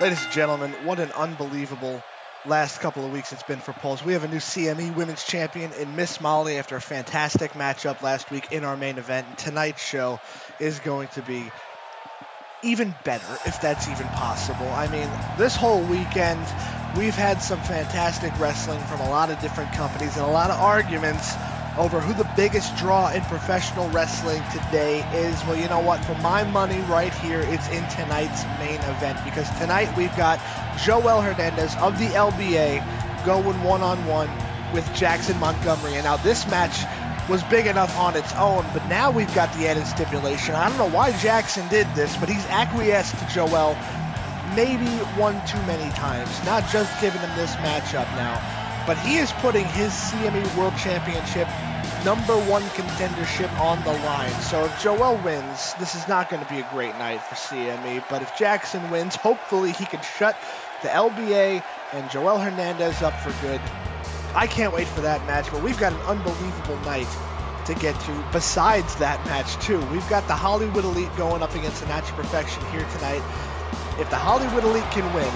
Ladies and gentlemen, what an unbelievable last couple of weeks it's been for Pulse. We have a new CME Women's Champion in Miss Molly after a fantastic matchup last week in our main event. And tonight's show is going to be even better, if that's even possible. I mean, this whole weekend, we've had some fantastic wrestling from a lot of different companies and a lot of arguments over who the biggest draw in professional wrestling today is. Well, you know what? For my money right here, it's in tonight's main event, because tonight we've got Jowell Hernandez of the LBA going one-on-one with Jackson Montgomery. And now this match was big enough on its own, but now we've got the added stipulation. I don't know why Jackson did this, but he's acquiesced to Jowell maybe one too many times, not just giving him this matchup now, but he is putting his CME World Championship #1 contendership on the line. So if Jowell wins, this is not going to be a great night for CME, but if Jackson wins, hopefully he can shut the LBA and Jowell Hernandez up for good. I can't wait for that match, but we've got an unbelievable night to get to besides that match too. We've got the Hollywood Elite going up against the Natural Perfection here tonight. If the Hollywood Elite can win,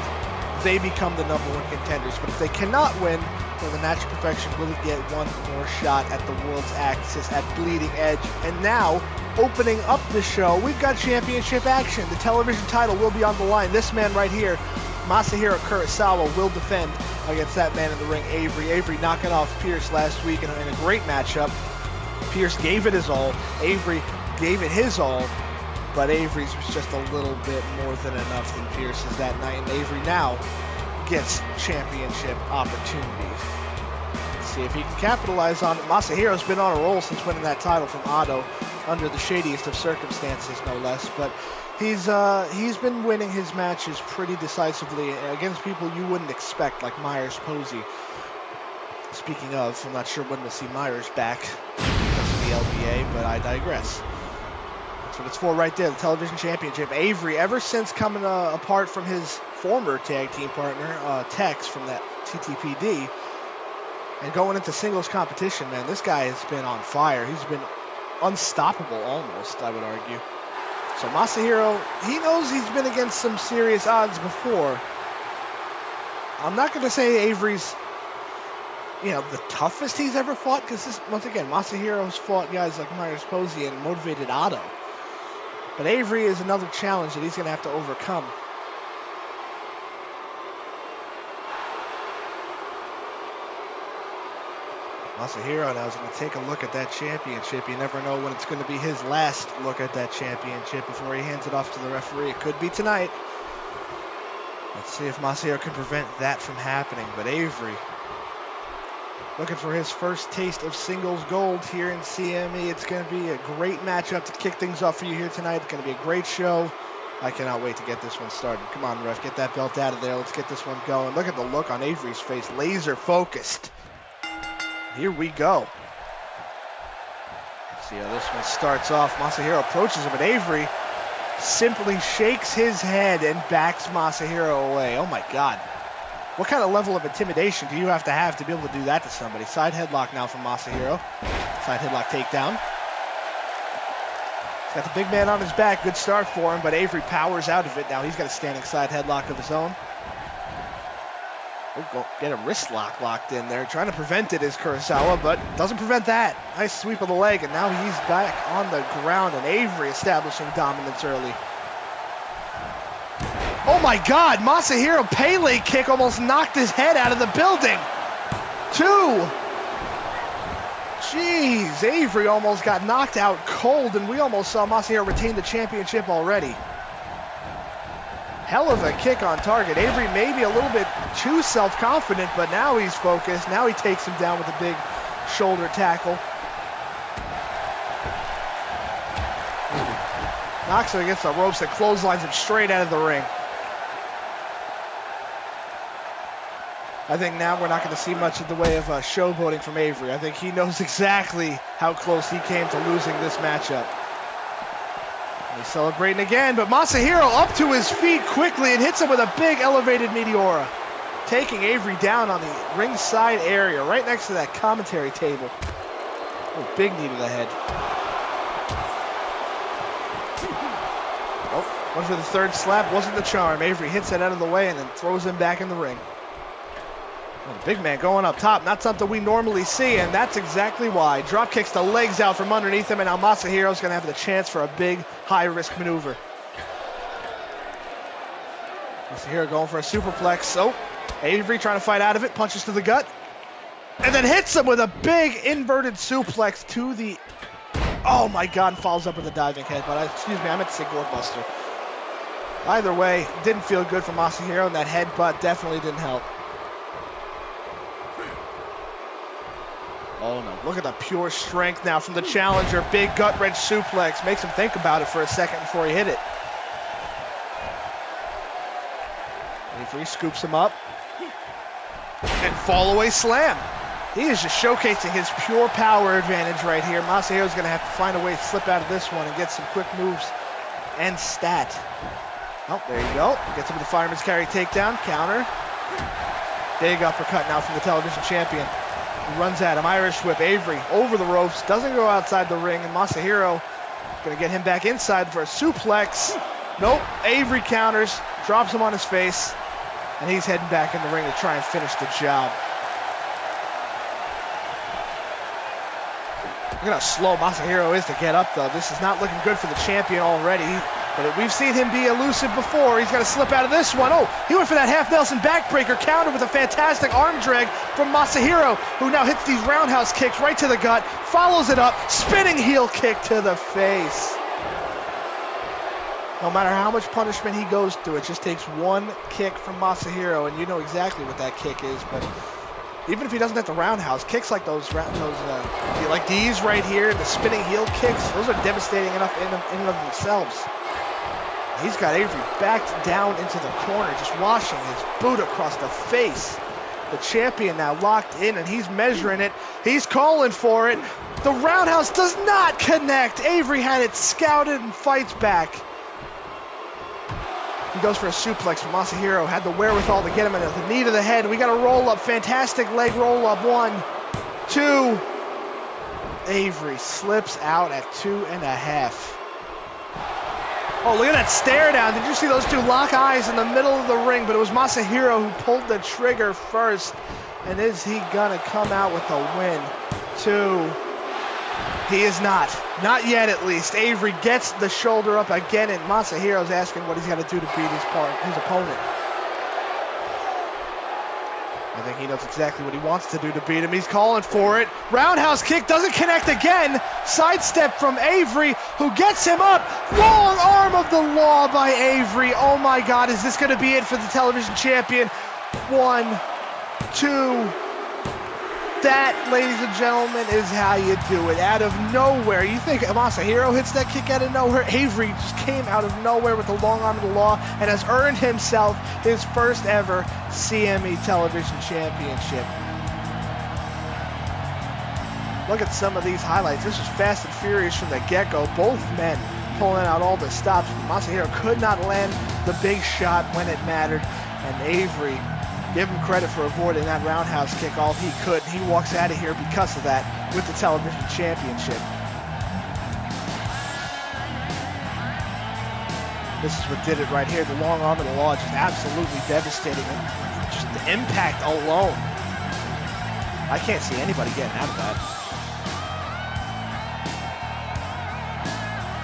they become the #1 contenders. But if they cannot win, then the Natural Perfection will get one more shot at the World's Axis at Bleeding Edge. And now, opening up the show, we've got championship action. The television title will be on the line. This man right here, Masahiro Kurosawa, will defend against that man in the ring, Avery. Avery knocking off Pierce last week in a great matchup. Pierce gave it his all. Avery gave it his all. But Avery's was just a little bit more than enough than Pierce's that night. And Avery now gets championship opportunities. Let's see if he can capitalize on it. Masahiro's been on a roll since winning that title from Otto under the shadiest of circumstances, no less. But he's been winning his matches pretty decisively against people you wouldn't expect, like Myers Posey. Speaking of, I'm not sure when we'll see Myers back because of the LBA, but I digress. That's what it's for right there, the television championship. Avery, ever since coming apart from his former tag team partner, Tex, from that TTPD, and going into singles competition, man, this guy has been on fire. He's been unstoppable almost, I would argue. So Masahiro, he knows he's been against some serious odds before. I'm not going to say Avery's, the toughest he's ever fought, because once again, Masahiro's fought guys like Myers Posey and motivated Otto. But Avery is another challenge that he's going to have to overcome. Masahiro now is going to take a look at that championship. You never know when it's going to be his last look at that championship before he hands it off to the referee. It could be tonight. Let's see if Masahiro can prevent that from happening. But Avery, looking for his first taste of singles gold here in CME. It's going to be a great matchup to kick things off for you here tonight. It's going to be a great show. I cannot wait to get this one started. Come on, ref, get that belt out of there. Let's get this one going. Look at the look on Avery's face, laser focused. Here we go. Let's see how this one starts off. Masahiro approaches him, but Avery simply shakes his head and backs Masahiro away. Oh my God. What kind of level of intimidation do you have to be able to do that to somebody? Side headlock now from Masahiro. Side headlock takedown. He's got the big man on his back. Good start for him, but Avery powers out of it. Now he's got a standing side headlock of his own. Oh, get a wrist lock locked in there. Trying to prevent it is Kurosawa, but doesn't prevent that. Nice sweep of the leg, and now he's back on the ground, and Avery establishing dominance early. Oh my God, Masahiro Pele kick almost knocked his head out of the building. 2. Jeez, Avery almost got knocked out cold, and we almost saw Masahiro retain the championship already. Hell of a kick on target. Avery maybe a little bit too self-confident, but now he's focused. Now he takes him down with a big shoulder tackle. Knocks him against the ropes and clotheslines him straight out of the ring. I think now we're not going to see much in the way of showboating from Avery. I think he knows exactly how close he came to losing this matchup. He's celebrating again, but Masahiro up to his feet quickly and hits him with a big elevated Meteora, taking Avery down on the ringside area, right next to that commentary table. Oh, big knee to the head. Oh, Went for the third slap, wasn't the charm. Avery hits it out of the way and then throws him back in the ring. Well, the big man going up top, not something we normally see, and that's exactly why. Drop kicks the legs out from underneath him, and now Masahiro's going to have the chance for a big, high-risk maneuver. Masahiro going for a superplex. Oh, Avery trying to fight out of it, punches to the gut, and then hits him with a big inverted suplex to the... Oh my God, and follows up with a diving head, but excuse me, I meant to say gore buster. Either way, didn't feel good for Masahiro, and that headbutt definitely didn't help. Oh no, look at the pure strength now from the challenger. Big gut wrench suplex. Makes him think about it for a second before he hit it. Avery scoops him up. And fall away slam. He is just showcasing his pure power advantage right here. Masahiro's going to have to find a way to slip out of this one and get some quick moves and stat. Oh, there you go. Gets him with the fireman's carry takedown. Counter. Big uppercut now from the television champion. He runs at him, Irish whip, Avery over the ropes, doesn't go outside the ring, and Masahiro gonna get him back inside for a suplex. Nope, Avery counters, drops him on his face, and he's heading back in the ring to try and finish the job. Look at how slow Masahiro is to get up, though. This is not looking good for the champion already. But we've seen him be elusive before. He's got to slip out of this one. Oh, he went for that half Nelson backbreaker, countered with a fantastic arm drag from Masahiro, who now hits these roundhouse kicks right to the gut, follows it up, spinning heel kick to the face. No matter how much punishment he goes through, it just takes one kick from Masahiro, and you know exactly what that kick is. But even if he doesn't have the roundhouse, kicks like like these right here, the spinning heel kicks, those are devastating enough in and of themselves. He's got Avery backed down into the corner, just washing his boot across the face. The champion now locked in, and he's measuring it. He's calling for it. The roundhouse does not connect. Avery had it scouted and fights back. He goes for a suplex from Masahiro. Had the wherewithal to get him in the knee to the head. We got a roll-up. Fantastic leg roll-up. 1, 2. Avery slips out at 2.5. Oh, look at that stare down. Did you see those two lock eyes in the middle of the ring? But it was Masahiro who pulled the trigger first. And is he going to come out with a win? 2. He is not. Not yet, at least. Avery gets the shoulder up again, and Masahiro's asking what he's got to do to beat his opponent. I think he knows exactly what he wants to do to beat him. He's calling for it. Roundhouse kick doesn't connect again. Sidestep from Avery, who gets him up. Long arm of the law by Avery. Oh my God, is this going to be it for the television champion? 1, 2. That, ladies and gentlemen, is how you do it. Out of nowhere. You think Masahiro hits that kick out of nowhere? Avery just came out of nowhere with the long arm of the law and has earned himself his first ever CME Television Championship. Look at some of these highlights. This was fast and furious from the get-go. Both men pulling out all the stops. Masahiro could not land the big shot when it mattered, and Avery, give him credit for avoiding that roundhouse kick all he could. He walks out of here because of that with the television championship. This is what did it right here. The long arm of the law just absolutely devastating. Just the impact alone. I can't see anybody getting out of that.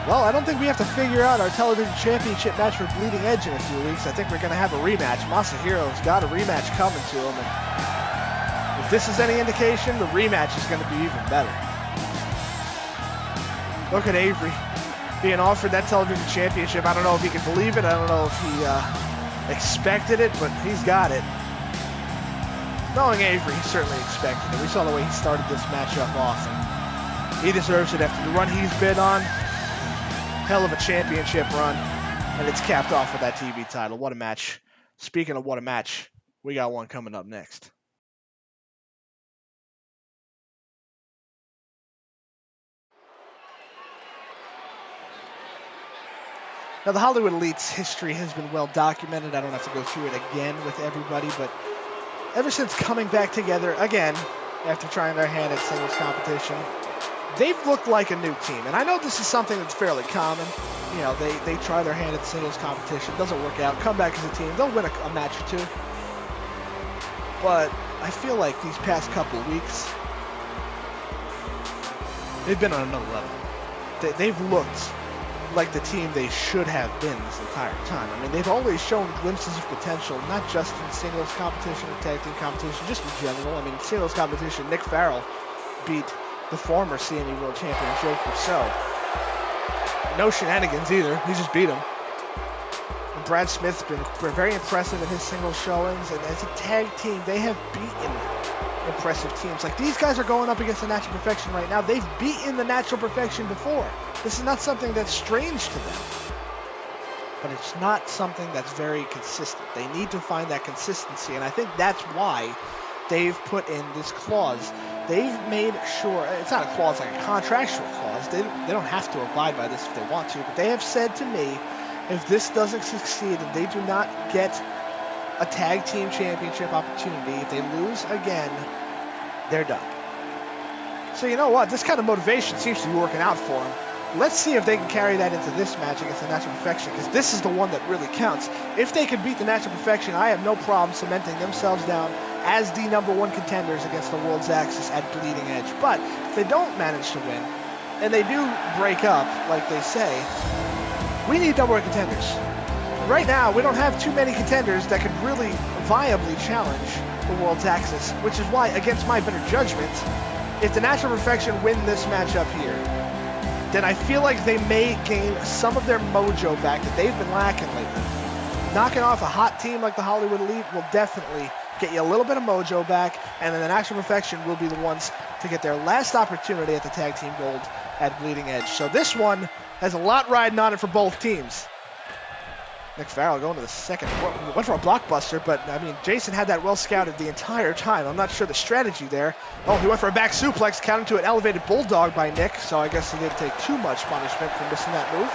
Well, I don't think we have to figure out our television championship match for Bleeding Edge in a few weeks. I think we're going to have a rematch. Masahiro's got a rematch coming to him. And if this is any indication, the rematch is going to be even better. Look at Avery being offered that television championship. I don't know if he can believe it. I don't know if he expected it, but he's got it. Knowing Avery, he certainly expected it. We saw the way he started this matchup off. And he deserves it after the run he's been on. Hell of a championship run, and it's capped off with that TV title. What a match. Speaking of what a match, we got one coming up next. Now, the Hollywood Elite's history has been well documented. I don't have to go through it again with everybody, but ever since coming back together again after trying their hand at singles competition, they've looked like a new team. And I know this is something that's fairly common. You know, they try their hand at singles competition, doesn't work out, come back as a team, they'll win a match or two. But I feel like these past couple of weeks, they've been on another level. They've looked like the team they should have been this entire time. I mean, they've always shown glimpses of potential, not just in singles competition or tag team competition, just in general. I mean, singles competition, Nick Farrell beat the former CME World Champion, Jowell Hernandez. No shenanigans either. He just beat him. And Brad Smith's been very impressive in his singles showings, and as a tag team, they have beaten impressive teams. Like, these guys are going up against the Natural Perfection right now. They've beaten the Natural Perfection before. This is not something that's strange to them. But it's not something that's very consistent. They need to find that consistency, and I think that's why they've put in this clause. They've made sure, it's not a clause like a contractual clause, they don't have to abide by this if they want to, but they have said to me, if this doesn't succeed and they do not get a tag team championship opportunity, if they lose again, they're done. So you know what, this kind of motivation seems to be working out for them. Let's see if they can carry that into this match against the Natural Perfection, because this is the one that really counts. If they can beat the Natural Perfection, I have no problem cementing themselves down as the #1 contenders against the World's Axis at Bleeding Edge. But if they don't manage to win, and they do break up, like they say, we need #1 contenders. Right now, we don't have too many contenders that could really viably challenge the World's Axis, which is why, against my better judgment, if the Natural Perfection win this matchup here, then I feel like they may gain some of their mojo back that they've been lacking lately. Knocking off a hot team like the Hollywood Elite will definitely get you a little bit of mojo back, and then the Natural Perfection will be the ones to get their last opportunity at the Tag Team Gold at Bleeding Edge. So this one has a lot riding on it for both teams. Nick Farrell going to the second, went for a blockbuster, but I mean, Jason had that well scouted the entire time. I'm not sure the strategy there. Oh, he went for a back suplex, countered to an elevated bulldog by Nick, so I guess he didn't take too much punishment for missing that move.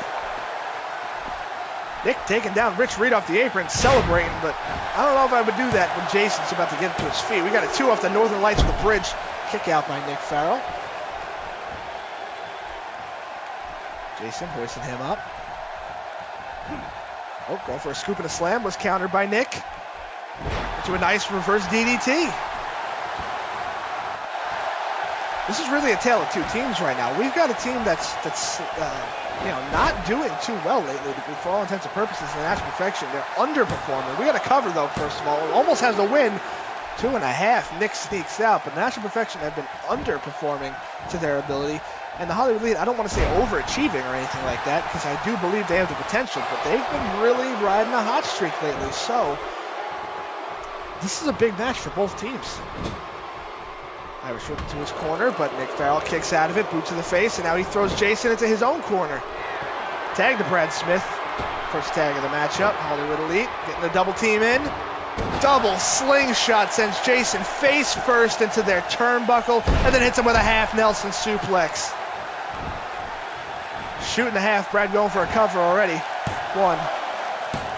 Nick taking down Rich Reed off the apron, celebrating, but I don't know if I would do that when Jason's about to get to his feet. We got a 2 off the Northern Lights with a bridge. Kick out by Nick Farrell. Jason hoisting him up. Oh, going for a scoop and a slam, was countered by Nick. To a nice reverse DDT. This is really a tale of two teams right now. We've got a team that's not doing too well lately, for all intents and purposes, in the Natural Perfection. They're underperforming. We got to cover, though, first of all. Almost has the win. 2.5. Nick sneaks out, but the Natural Perfection have been underperforming to their ability. And the Hollywood Elite, I don't want to say overachieving or anything like that, because I do believe they have the potential, but they've been really riding a hot streak lately. So this is a big match for both teams. Irish whip into his corner, but Nick Farrell kicks out of it, boot to the face, and now he throws Jason into his own corner. Tag to Brad Smith. First tag of the matchup. Hollywood Elite getting the double team in. Double slingshot sends Jason face first into their turnbuckle, and then hits him with a half Nelson suplex. Shooting the half, Brad going for a cover already. 1,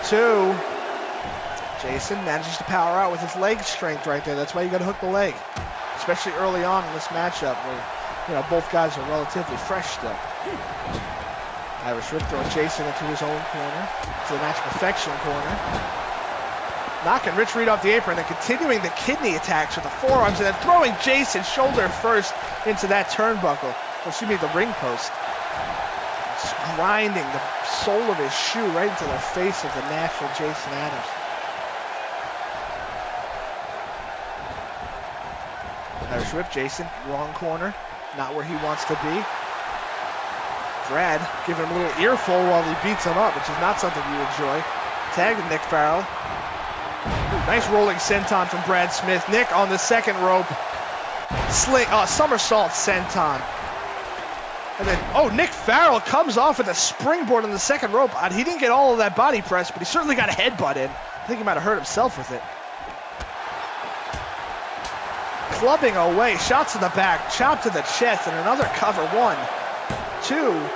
2. Jason manages to power out with his leg strength right there. That's why you got to hook the leg, especially early on in this matchup where both guys are relatively fresh still. Irish whip throwing Jason into his own corner, to the Natural Perfection corner. Knocking Rich Reed off the apron and continuing the kidney attacks with the forearms, and then throwing Jason shoulder first into that turnbuckle. The ring post. Just grinding the sole of his shoe right into the face of the natural Jason Adams. Irish whip, Jason, wrong corner. Not where he wants to be. Brad giving him a little earful while he beats him up, which is not something you enjoy. Tag to Nick Farrell. Nice rolling senton from Brad Smith. Nick on the second rope. Somersault senton. And then, Nick Farrell comes off with a springboard on the second rope. He didn't get all of that body press, but he certainly got a headbutt in. I think he might have hurt himself with it. Clubbing away, shots to the back, chop to the chest, and another cover. 1, 2.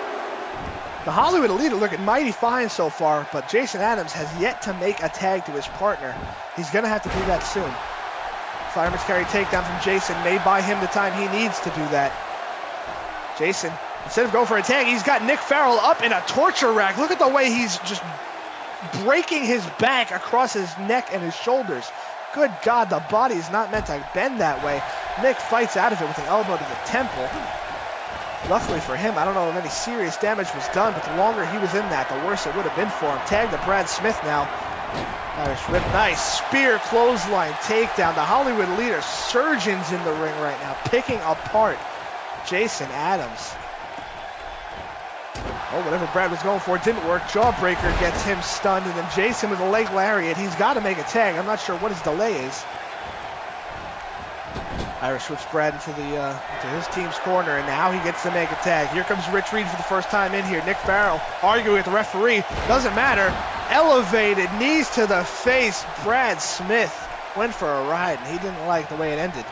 The Hollywood Elite are looking mighty fine so far, but Jason Adams has yet to make a tag to his partner. He's going to have to do that soon. Fireman's carry takedown from Jason may buy him the time he needs to do that. Jason, instead of going for a tag, he's got Nick Farrell up in a torture rack. Look at the way he's just breaking his back across his neck and his shoulders. Good God, the body is not meant to bend that way. Nick fights out of it with an elbow to the temple. Luckily for him, I don't know if any serious damage was done, but the longer he was in that, the worse it would have been for him. Tag to Brad Smith now. Irish whip, nice spear, clothesline, takedown. The Hollywood leader, surgeons in the ring right now, picking apart Jason Adams. Oh, whatever Brad was going for didn't work. Jawbreaker gets him stunned, and then Jason with a leg lariat. He's got to make a tag. I'm not sure what his delay is. Irish whips Brad into his team's corner, and now he gets to make a tag. Here comes Rich Reed for the first time in here. Nick Farrell arguing with the referee. Doesn't matter. Elevated, knees to the face. Brad Smith went for a ride, and he didn't like the way it ended.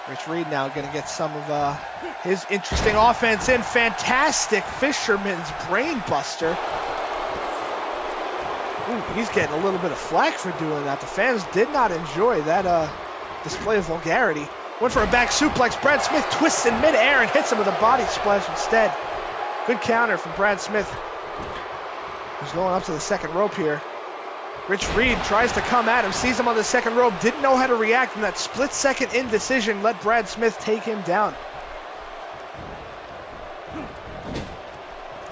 Rich Reed now going to get some of his interesting offense in. Fantastic fisherman's brain buster. Ooh, he's getting a little bit of flack for doing that. The fans did not enjoy that display of vulgarity. Went for a back suplex. Brad Smith twists in midair and hits him with a body splash instead. Good counter from Brad Smith. He's going up to the second rope here. Rich Reed tries to come at him, sees him on the second rope, didn't know how to react, and that split-second indecision let Brad Smith take him down.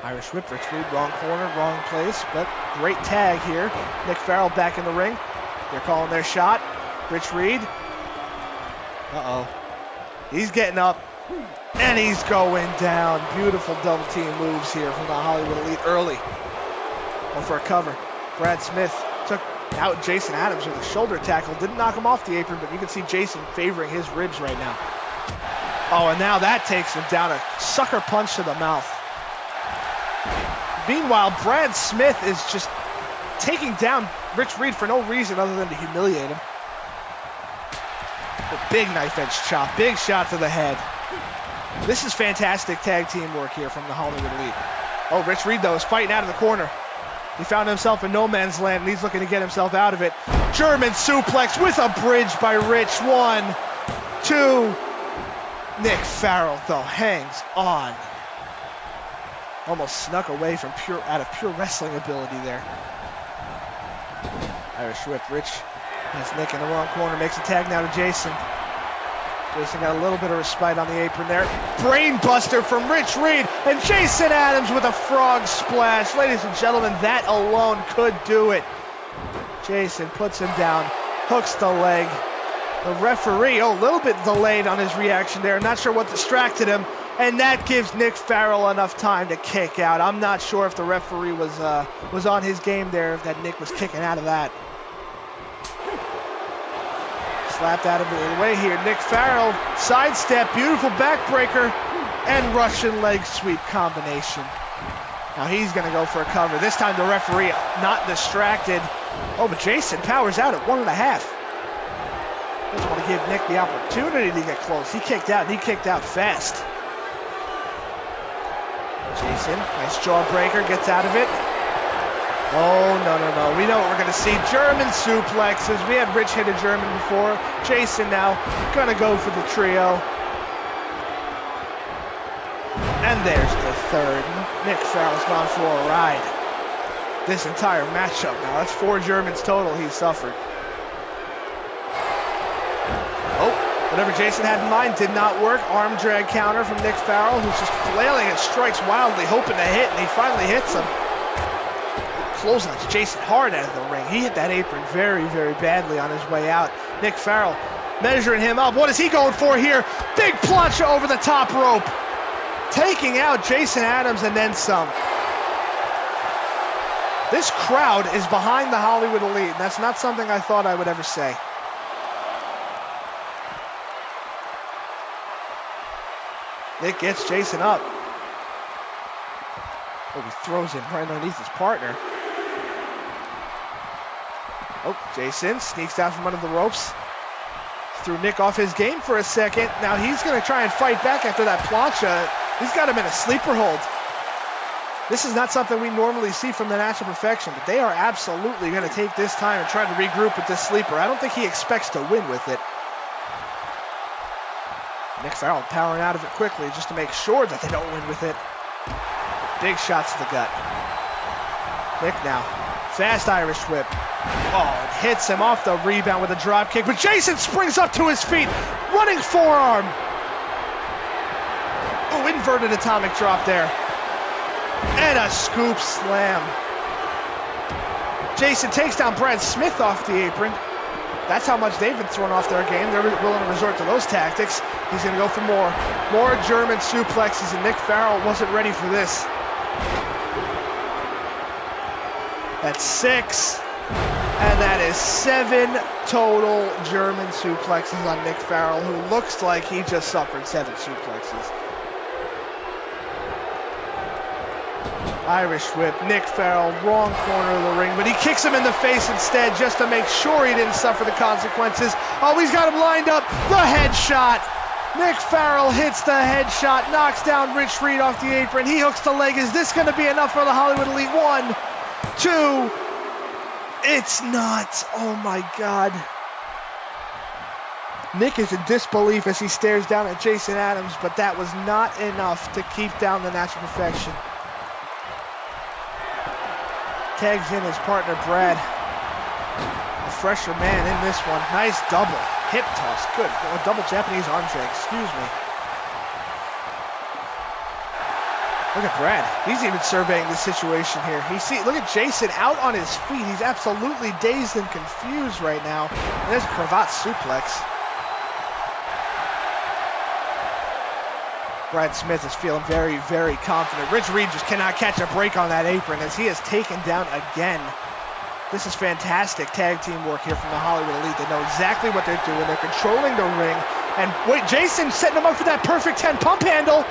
Irish whip, Rich Reed, wrong corner, wrong place, but great tag here. Nick Farrell back in the ring. They're calling their shot. Rich Reed. Uh-oh. He's getting up, and he's going down. Beautiful double team moves here from the Hollywood Elite early. Going for a cover. Brad Smith took out Jason Adams with a shoulder tackle. Didn't knock him off the apron, but you can see Jason favoring his ribs right now. Oh, and now that takes him down. A sucker punch to the mouth. Meanwhile, Brad Smith is just taking down Rich Reed for no reason other than to humiliate him. A big knife edge chop, big shot to the head. This is fantastic tag team work here from the Hollywood Elite. Oh, Rich Reed, though, is fighting out of the corner. He found himself in no man's land, and he's looking to get himself out of it. German suplex with a bridge by Rich. 1, 2. Nick Farrell, though, hangs on. Almost snuck away from out of pure wrestling ability there. Irish whip. Rich has Nick in the wrong corner. Makes a tag now to Jason. Jason got a little bit of respite on the apron there. Brain buster from Rich Reed, and Jason Adams with a frog splash. Ladies and gentlemen, that alone could do it. Jason puts him down, hooks the leg. The referee, a little bit delayed on his reaction there. Not sure what distracted him, and that gives Nick Farrell enough time to kick out. I'm not sure if the referee was on his game there, that Nick was kicking out of that. Slapped out of the way here. Nick Farrell, sidestep, beautiful backbreaker, and Russian leg sweep combination. Now he's going to go for a cover. This time the referee not distracted. Oh, but Jason powers out at 1.5. Just want to give Nick the opportunity to get close. He kicked out, and he kicked out fast. Jason, nice jawbreaker, gets out of it. Oh, no. We know what we're going to see. German suplexes. We had Rich hit a German before. Jason now going to go for the trio. And there's the third. Nick Farrell's gone for a ride. This entire matchup now. That's 4 Germans total he suffered. Oh, whatever Jason had in mind did not work. Arm drag counter from Nick Farrell, who's just flailing and strikes wildly, hoping to hit, and he finally hits him. Clotheslines Jason hard out of the ring. He hit that apron very, very badly on his way out. Nick Farrell measuring him up. What is he going for here? Big plancha over the top rope. Taking out Jason Adams and then some. This crowd is behind the Hollywood Elite, and that's not something I thought I would ever say. Nick gets Jason up. Oh, he throws him right underneath his partner. Oh, Jason sneaks down from under the ropes. Threw Nick off his game for a second. Now he's going to try and fight back after that plancha. He's got him in a sleeper hold. This is not something we normally see from the National Perfection, but they are absolutely going to take this time and try to regroup with this sleeper. I don't think he expects to win with it. Nick Farrell powering out of it quickly just to make sure that they don't win with it. Big shots to the gut. Nick now. Fast Irish whip. Oh, it hits him off the rebound with a drop kick, but Jason springs up to his feet. Running forearm. Oh, inverted atomic drop there. And a scoop slam. Jason takes down Brad Smith off the apron. That's how much they've been thrown off their game. They're willing to resort to those tactics. He's going to go for more. More German suplexes, and Nick Farrell wasn't ready for this. That's 6. And that is 7 total German suplexes on Nick Farrell, who looks like he just suffered 7 suplexes. Irish whip, Nick Farrell, wrong corner of the ring, but he kicks him in the face instead just to make sure he didn't suffer the consequences. Oh, he's got him lined up. The headshot. Nick Farrell hits the headshot, knocks down Rich Reed off the apron. He hooks the leg. Is this going to be enough for the Hollywood Elite? 1, 2. It's not. Oh, my God. Nick is in disbelief as he stares down at Jason Adams, but that was not enough to keep down the Natural Perfection. Tags in his partner, Brad. A fresher man in this one. Nice double hip toss. Good. A double Japanese arm drag. Excuse me. Look at Brad. He's even surveying the situation here. Look at Jason out on his feet. He's absolutely dazed and confused right now. And there's a cravat suplex. Brad Smith is feeling very, very confident. Rich Reed just cannot catch a break on that apron as he is taken down again. This is fantastic tag team work here from the Hollywood Elite. They know exactly what they're doing. They're controlling the ring. And wait, Jason setting him up for that perfect 10 pump handle.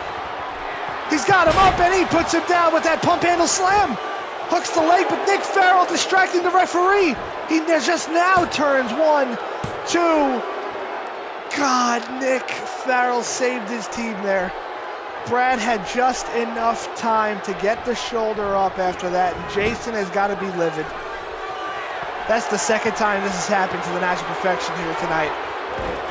He's got him up and he puts him down with that pump handle slam. Hooks the leg, but Nick Farrell distracting the referee. He just now turns 1, 2. God, Nick Farrell saved his team there. Brad had just enough time to get the shoulder up after that, and Jason has got to be livid. That's the second time this has happened to the Natural Perfection here tonight.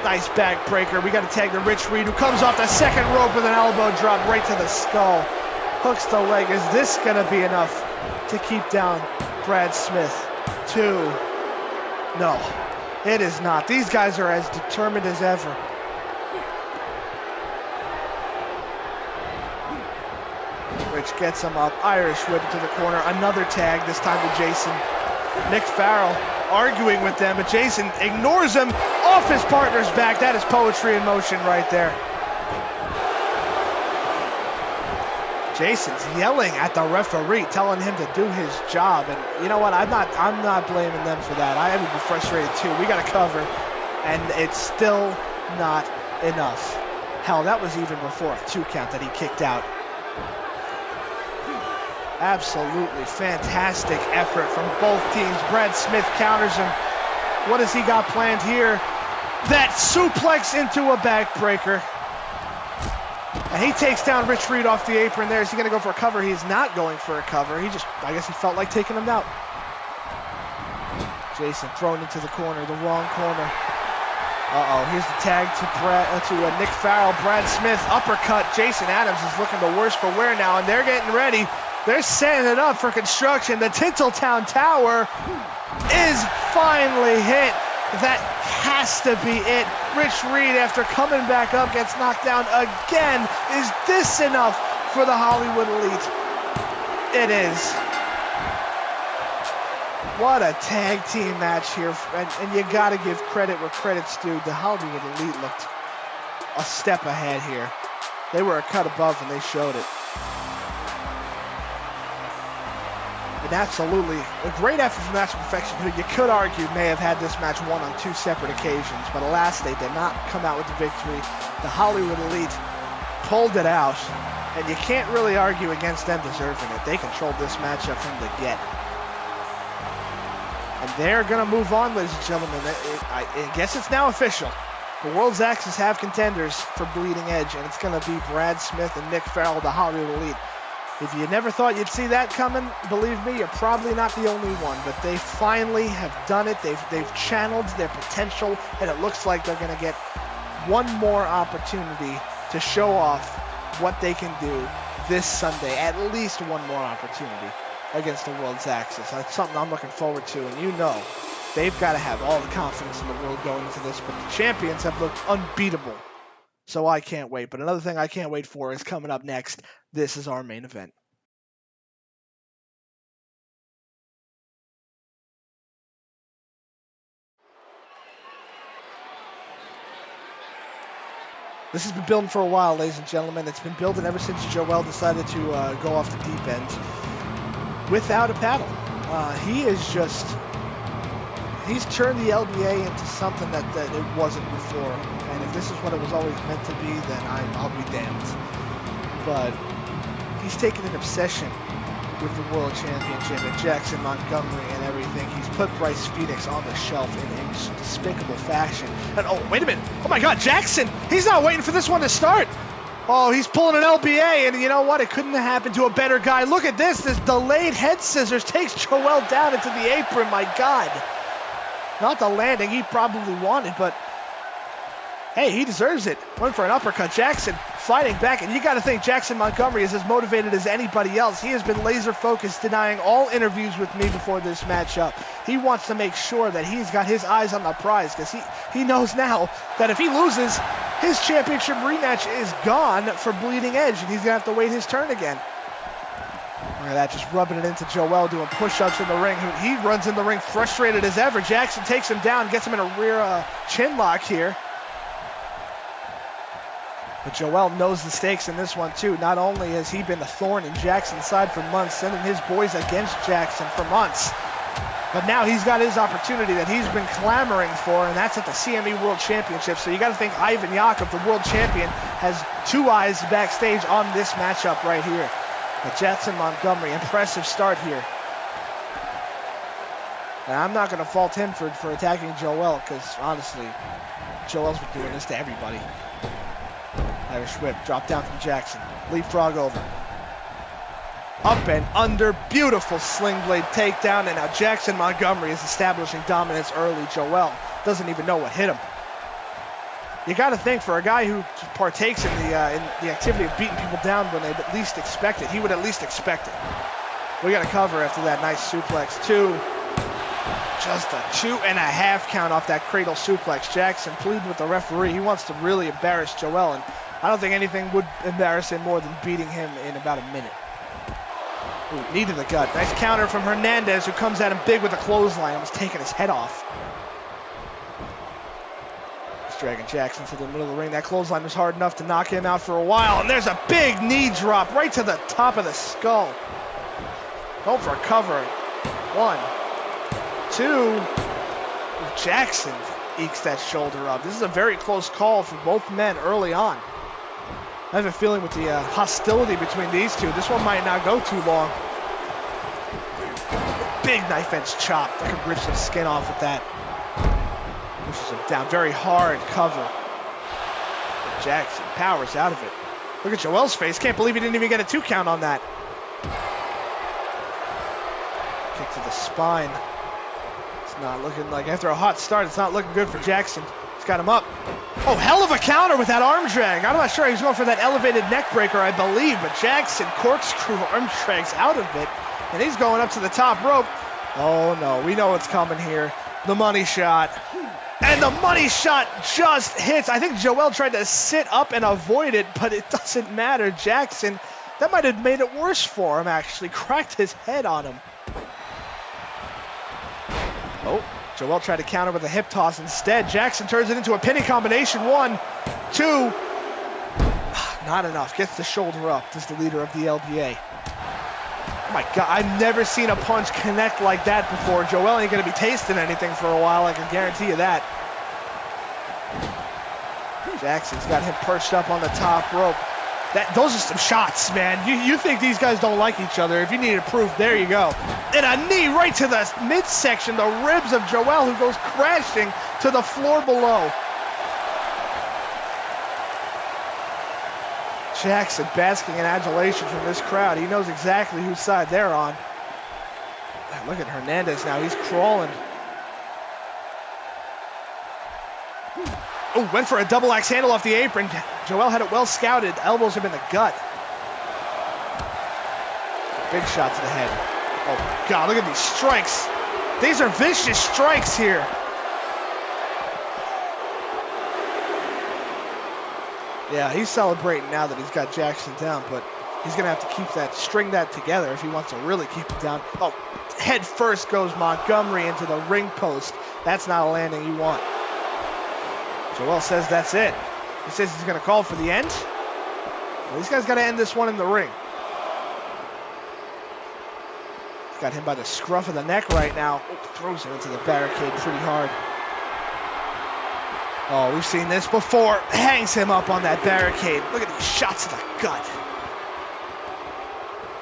Nice backbreaker. We got to tag to Rich Reed, who comes off the second rope with an elbow drop right to the skull. Hooks the leg. Is this going to be enough to keep down Brad Smith? 2. No, it is not. These guys are as determined as ever. Rich gets him up. Irish whip to the corner. Another tag, this time to Jason. Nick Farrell arguing with them, but Jason ignores him off his partner's back. That is poetry in motion right there. Jason's yelling at the referee, telling him to do his job. And you know what? I'm not blaming them for that. I would be frustrated too. We got to cover, and it's still not enough. Hell, that was even before a 2 count that he kicked out. Absolutely fantastic effort from both teams. Brad Smith counters him. What has he got planned here? That suplex into a backbreaker. And he takes down Rich Reed off the apron there. Is he going to go for a cover? He is not going for a cover. I guess he felt like taking him out. Jason thrown into the corner, the wrong corner. Uh-oh, here's the tag to Nick Farrell. Brad Smith, uppercut. Jason Adams is looking the worse for wear now, and they're getting ready. They're setting it up for construction. The Tinseltown Tower is finally hit. That has to be it. Rich Reed, after coming back up, gets knocked down again. Is this enough for the Hollywood Elite? It is. What a tag team match here. And you got to give credit where credit's due. The Hollywood Elite looked a step ahead here. They were a cut above and they showed it. And absolutely a great effort from Natural Perfection, who you could argue may have had this match won on 2 separate occasions, but alas, they did not come out with the victory. The Hollywood Elite pulled it out, and you can't really argue against them deserving it. They controlled this matchup from the get. And they're going to move on, ladies and gentlemen. I guess it's now official. The World's Axis have contenders for Bleeding Edge, and it's going to be Brad Smith and Nick Farrell, the Hollywood Elite. If you never thought you'd see that coming, believe me, you're probably not the only one. But they finally have done it. They've channeled their potential, and it looks like they're going to get one more opportunity to show off what they can do this Sunday. At least one more opportunity against the World's Axis. That's something I'm looking forward to, and you know they've got to have all the confidence in the world going into this, but the champions have looked unbeatable, so I can't wait. But another thing I can't wait for is coming up next. This is our main event. This has been building for a while, ladies and gentlemen. It's been building ever since Jowell decided to go off the deep end without a paddle. He's turned the LBA into something that it wasn't before. And if this is what it was always meant to be, then I'll be damned. But he's taken an obsession with the World Championship and Jackson Montgomery and everything. He's put Bryce Phoenix on the shelf in despicable fashion. And oh, wait a minute. Oh my God, Jackson! He's not waiting for this one to start. Oh, he's pulling an LBA, and you know what? It couldn't have happened to a better guy. Look at this. This delayed head scissors takes Jowell down into the apron. My God. Not the landing he probably wanted, but hey, he deserves it. Went for an uppercut. Jackson fighting back, and you got to think Jackson Montgomery is as motivated as anybody else. He has been laser focused, denying all interviews with me before this matchup. He wants to make sure that he's got his eyes on the prize, because he knows now that if he loses, his championship rematch is gone for Bleeding Edge, and he's going to have to wait his turn again. Look at that, just rubbing it into Jowell, doing push-ups in the ring. He runs in the ring frustrated as ever. Jackson takes him down, gets him in a rear chin lock here. But Jowell knows the stakes in this one, too. Not only has he been a thorn in Jackson's side for months, sending his boys against Jackson for months, but now he's got his opportunity that he's been clamoring for, and that's at the CME World Championship. So you got to think Ivan Yakov, the world champion, has two eyes backstage on this matchup right here. But Jackson Montgomery, impressive start here. And I'm not going to fault him for attacking Jowell, because honestly, Jowell's been doing this to everybody. Irish whip, drop down from Jackson. Leapfrog over. Up and under, beautiful sling blade takedown, and now Jackson Montgomery is establishing dominance early. Jowell doesn't even know what hit him. You got to think, for a guy who partakes in the activity of beating people down when they at least expect it, he would at least expect it. We got a cover after that nice suplex. Just a 2.5 count off that cradle suplex. Jackson pleading with the referee. He wants to really embarrass Jowell, and I don't think anything would embarrass him more than beating him in about a minute. Ooh, knee to the gut. Nice counter from Hernandez, who comes at him big with a clothesline. Almost taking his head off. He's dragging Jackson to the middle of the ring. That clothesline was hard enough to knock him out for a while. And there's a big knee drop right to the top of the skull. Going for a cover. 1, 2. Jackson ekes that shoulder up. This is a very close call for both men early on. I have a feeling with the hostility between these two, this one might not go too long. Big knife edge chop. That could rip some skin off with that. Pushes him down. Very hard cover. But Jackson powers out of it. Look at Jowell's face. Can't believe he didn't even get a 2 count on that. Kick to the spine. It's not looking like, after a hot start, it's not looking good for Jackson. He's got him up. Oh, hell of a counter with that arm drag. I'm not sure he was going for that elevated neck breaker, I believe, but Jackson corkscrew arm drags out of it, and he's going up to the top rope. Oh, no, we know what's coming here. The money shot. And the money shot just hits. I think Jowell tried to sit up and avoid it, but it doesn't matter. Jackson, that might have made it worse for him, actually. Cracked his head on him. Oh, Jowell tried to counter with a hip toss instead. Jackson turns it into a pinning combination. 1, 2. Not enough. Gets the shoulder up. This is the leader of the LBA. Oh my God, I've never seen a punch connect like that before. Jowell ain't going to be tasting anything for a while, I can guarantee you that. Jackson's got him perched up on the top rope. Those are some shots, man. You think these guys don't like each other. If you needed proof, there you go. And a knee right to the midsection, the ribs of Jowell, who goes crashing to the floor below. Jackson basking in adulation from this crowd. He knows exactly whose side they're on. Look at Hernandez now. He's crawling. Oh, went for a double axe handle off the apron. Jowell had it well scouted. Elbows him in the gut. Big shot to the head. Oh, God, look at these strikes. These are vicious strikes here. Yeah, he's celebrating now that he's got Jackson down, but he's going to have to keep that, string that together if he wants to really keep him down. Oh, head first goes Montgomery into the ring post. That's not a landing you want. Jowell says that's it. He says he's going to call for the end. Well, these guys got to end this one in the ring. He's got him by the scruff of the neck right now. Oh, throws him into the barricade pretty hard. Oh, we've seen this before. Hangs him up on that barricade. Look at these shots to the gut.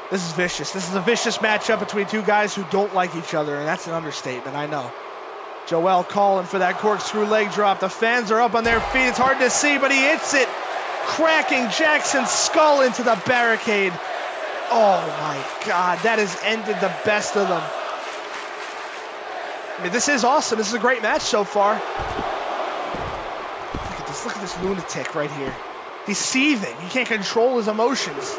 This is vicious. This is a vicious matchup between two guys who don't like each other, and that's an understatement, I know. Jowell calling for that corkscrew leg drop. The fans are up on their feet. It's hard to see, but he hits it, cracking Jackson's skull into the barricade. Oh, my God. That has ended the best of them. I mean, this is awesome. This is a great match so far. Look at this lunatic right here. He's seething. He can't control his emotions.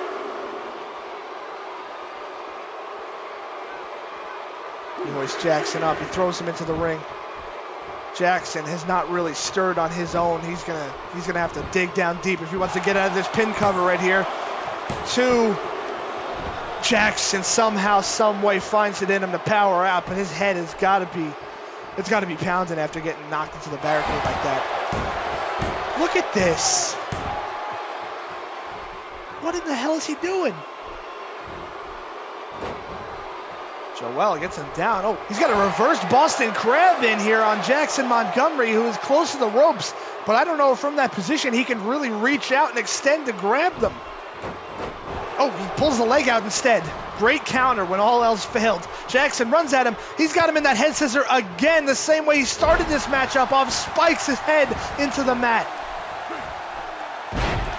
He hoists Jackson up. He throws him into the ring. Jackson has not really stirred on his own. He's gonna have to dig down deep if he wants to get out of this pin cover right here. Jackson somehow, some way finds it in him to power out, but his head has got to be pounding after getting knocked into the barricade like that. Look at this. What in the hell is he doing? Jowell gets him down. Oh, he's got a reverse Boston Crab in here on Jackson Montgomery, who is close to the ropes. But I don't know if from that position he can really reach out and extend to grab them. Oh, he pulls the leg out instead. Great counter when all else failed. Jackson runs at him. He's got him in that head scissor again, the same way he started this matchup off, spikes his head into the mat.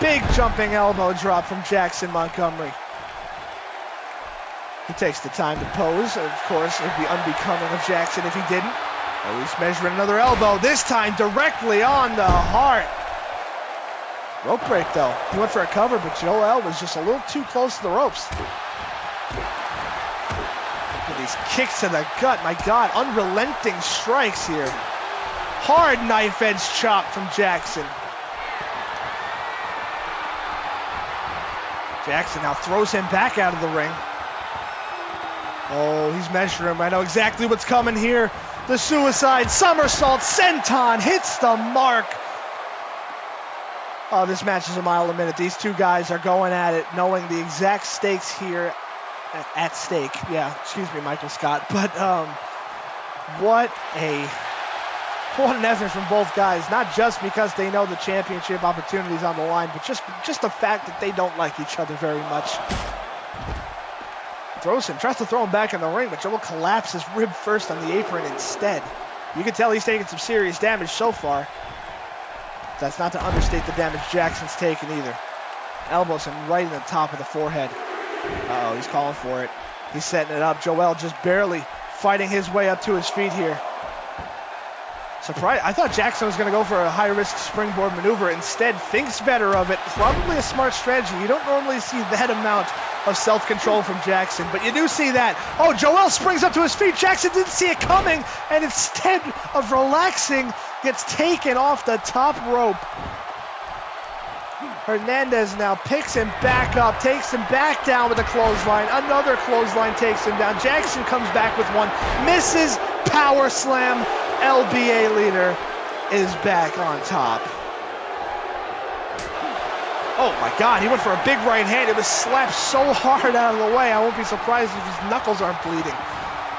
Big jumping elbow drop from Jackson Montgomery. He takes the time to pose. Of course, it would be unbecoming of Jackson if he didn't. Oh, he's measuring another elbow, this time directly on the heart. Rope break, though. He went for a cover, but Jowell was just a little too close to the ropes. Look at these kicks to the gut. My God, unrelenting strikes here. Hard knife edge chop from Jackson. Jackson now throws him back out of the ring. Oh, he's measuring him. I know exactly what's coming here. The suicide somersault senton hits the mark. Oh, this match is a mile a minute. These two guys are going at it, knowing the exact stakes here at stake. Yeah, excuse me, Michael Scott. But what an effort from both guys. Not just because they know the championship opportunities on the line, but just the fact that they don't like each other very much. Throws him, tries to throw him back in the ring, but Jowell collapses rib first on the apron instead. You can tell he's taking some serious damage so far. That's not to understate the damage Jackson's taken either. Elbows him right in the top of the forehead. Uh-oh, he's calling for it. He's setting it up. Jowell just barely fighting his way up to his feet here. Surprised. I thought Jackson was going to go for a high-risk springboard maneuver. Instead, thinks better of it. Probably a smart strategy. You don't normally see that amount of self-control from Jackson, but you do see that. Oh, Jowell springs up to his feet. Jackson didn't see it coming, and instead of relaxing, gets taken off the top rope. Hernandez now picks him back up, takes him back down with a clothesline. Another clothesline takes him down. Jackson comes back with one, misses, power slam. LBA leader is back on top. Oh my God, he went for a big right hand. It was slapped so hard out of the way, I won't be surprised if his knuckles aren't bleeding.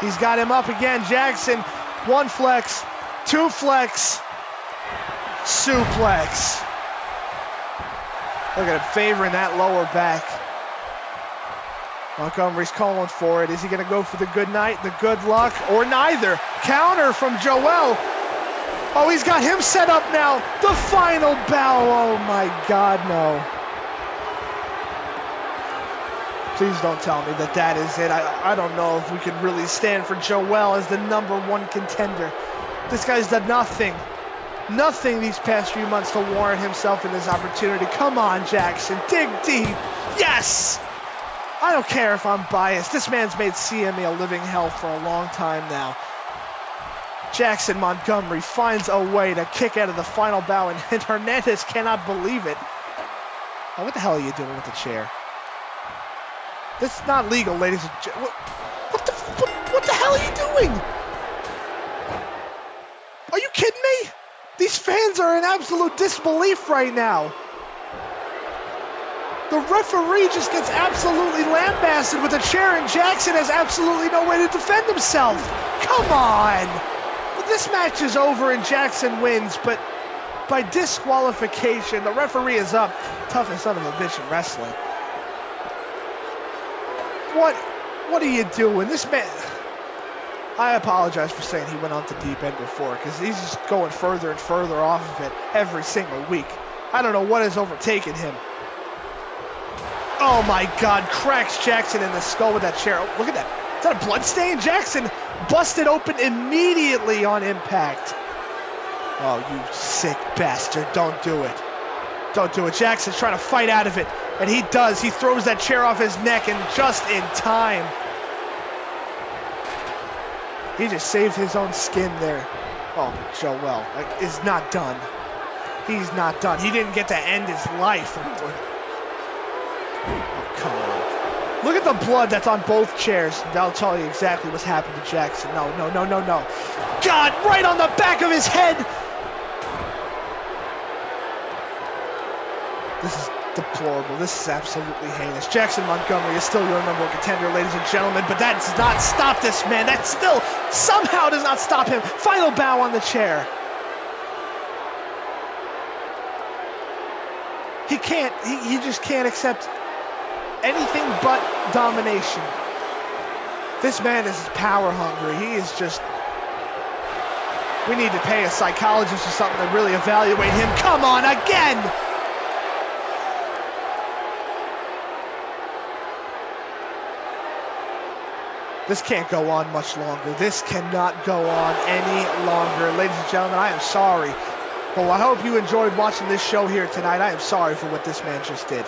He's got him up again. Jackson, one flex, two flex, suplex. Look at him favoring that lower back. Montgomery's calling for it. Is he going to go for the good night, the good luck, or neither? Counter from Jowell. Oh, he's got him set up now. The final bow. Oh, my God, no. Please don't tell me that that is it. I don't know if we can really stand for Jowell as the #1 contender. This guy's done nothing Nothing these past few months to warrant himself in this opportunity. Come on, Jackson, dig deep. Yes! I don't care if I'm biased. This man's made CME a living hell for a long time now. Jackson Montgomery finds a way to kick out of the final bow, and Hernandez cannot believe it. Oh, what the hell are you doing with the chair? This is not legal, ladies and gentlemen. What the hell are you doing? Are you kidding me? These fans are in absolute disbelief right now. The referee just gets absolutely lambasted with a chair, and Jackson has absolutely no way to defend himself. Come on. This match is over and Jackson wins, but by disqualification. The referee is up. Toughest son of a bitch in wrestling. What are you doing? This man... I apologize for saying he went on the deep end before, because he's just going further and further off of it every single week. I don't know what has overtaken him. Oh my God, cracks Jackson in the skull with that chair. Oh, look at that. Is that a blood stain? Jackson busted open immediately on impact. Oh, you sick bastard. Don't do it. Don't do it. Jackson's trying to fight out of it, and he does. He throws that chair off his neck, and just in time. He just saved his own skin there. Oh, Jowell is not done. He's not done. He didn't get to end his life. Oh, come on. Look at the blood that's on both chairs. That'll tell you exactly what's happened to Jackson. No. God, right on the back of his head. This is deplorable. This is absolutely heinous. Jackson Montgomery is still your number one contender, ladies and gentlemen, but that does not stop this man. That still somehow does not stop him. Final bow on the chair. He can't, he just can't accept anything but domination. This man is power hungry. He is just, we need to pay a psychologist or something to really evaluate him. Come on, again! This can't go on much longer. This cannot go on any longer. Ladies and gentlemen, I am sorry. But I hope you enjoyed watching this show here tonight. I am sorry for what this man just did.